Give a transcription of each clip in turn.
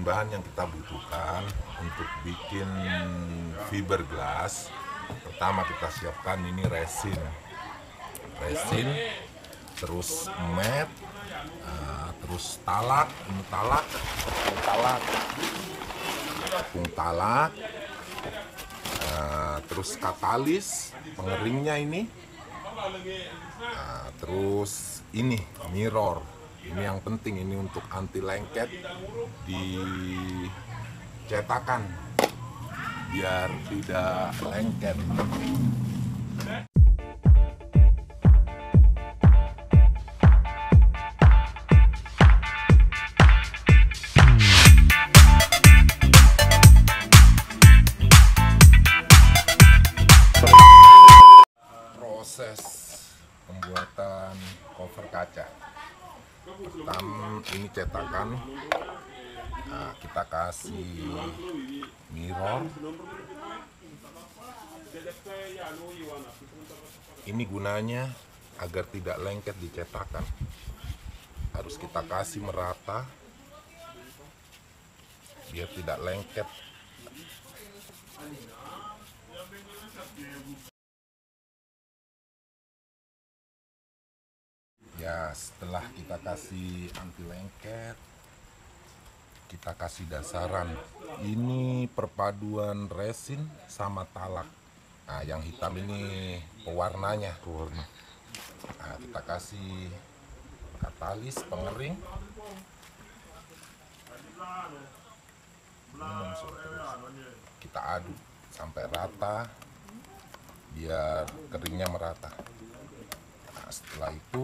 bahan-bahan yang kita butuhkan untuk bikin fiberglass. Pertama kita siapkan ini resin, terus mat, terus talak, tepung talak, terus katalis pengeringnya ini, terus ini mirror. Ini yang penting, ini untuk anti lengket di cetakan biar tidak lengket. Proses pembuatan cover kaca. Pertama ini cetakan, kita kasih mirror. Ini gunanya agar tidak lengket di cetakan. Harus kita kasih merata biar tidak lengket. Ya, setelah kita kasih anti lengket, kita kasih dasaran. Ini perpaduan resin sama talak. Nah, yang hitam ini pewarnanya. Nah, kita kasih katalis pengering. Kita aduk sampai rata biar keringnya merata. Nah, setelah itu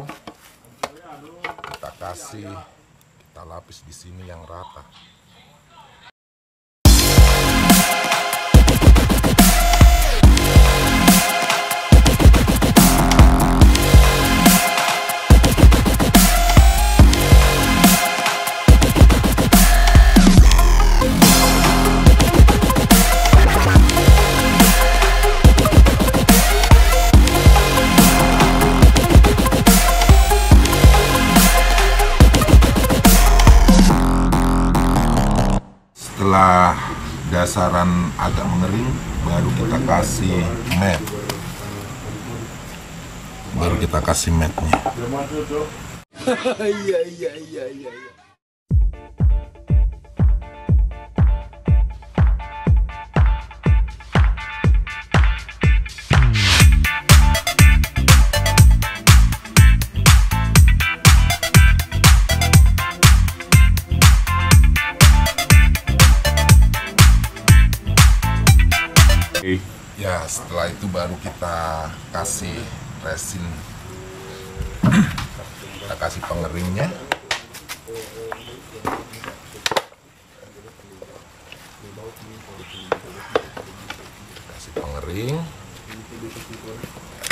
kita lapis di sini yang rata. Setelah dasaran agak mengering, baru kita kasih mat. Matnya. Iya. Ya, setelah itu baru kita kasih resin, kita kasih pengeringnya. Kasih pengering,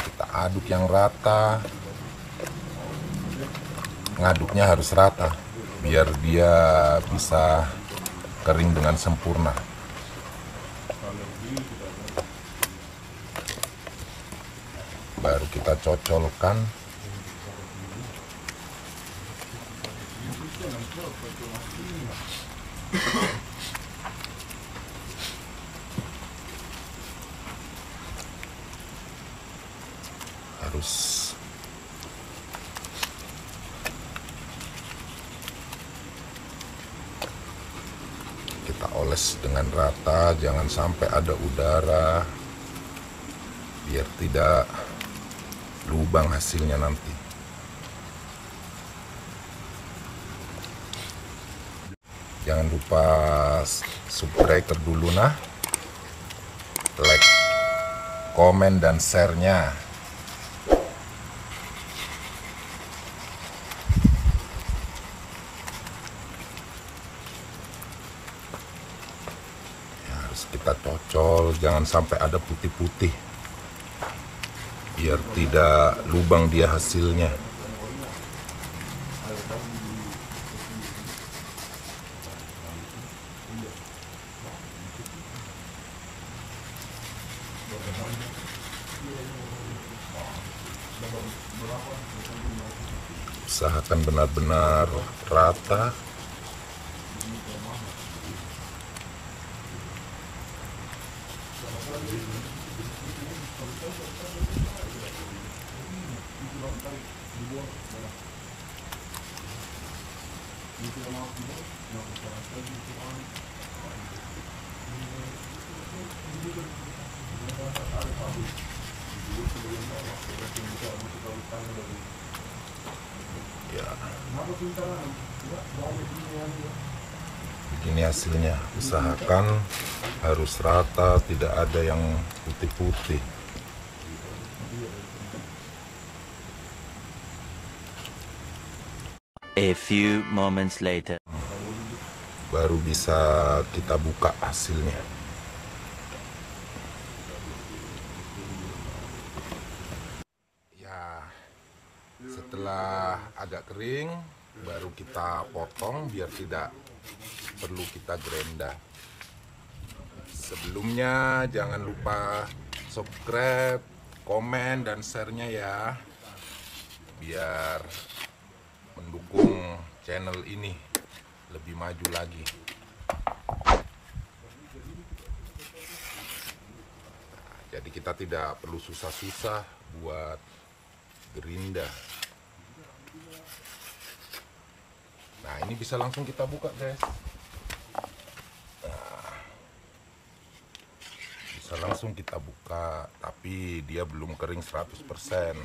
kita aduk yang rata. Ngaduknya harus rata biar dia bisa kering dengan sempurna. Baru kita cocolkan. Harus kita oles dengan rata, jangan sampai ada udara biar tidak lubang hasilnya nanti. Jangan lupa subscribe dulu nah, like, komen dan share-nya. Harus kita cocol, jangan sampai ada putih-putih biar tidak lubang dia hasilnya. Usahakan benar-benar rata Ya, begini hasilnya. Usahakan harus rata, tidak ada yang putih-putih. A few moments later. Baru bisa kita buka hasilnya. Ya, setelah agak kering, baru kita potong biar tidak perlu kita grenda. Sebelumnya jangan lupa subscribe, komen, dan share-nya ya, biar mendukung channel ini lebih maju lagi. Jadi kita tidak perlu susah-susah buat gerinda. Nah, ini bisa langsung kita buka, guys. Nah, bisa langsung kita buka, tapi dia belum kering 100%.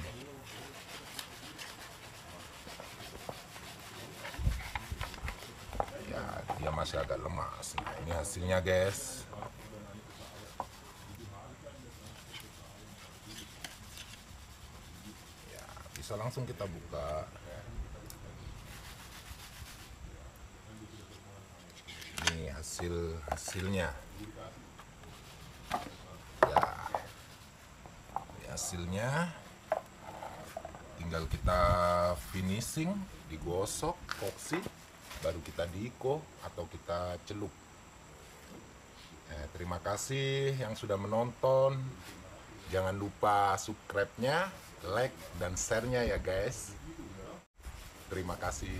Ya, dia masih agak lemas. Nah, ini hasilnya, guys. Ya, bisa langsung kita buka. Ini hasilnya. Ya, ini hasilnya. Tinggal kita finishing, digosok, koksi, baru kita diiko atau kita celup. Terima kasih yang sudah menonton. Jangan lupa subscribe-nya, like, dan share-nya ya guys. Terima kasih.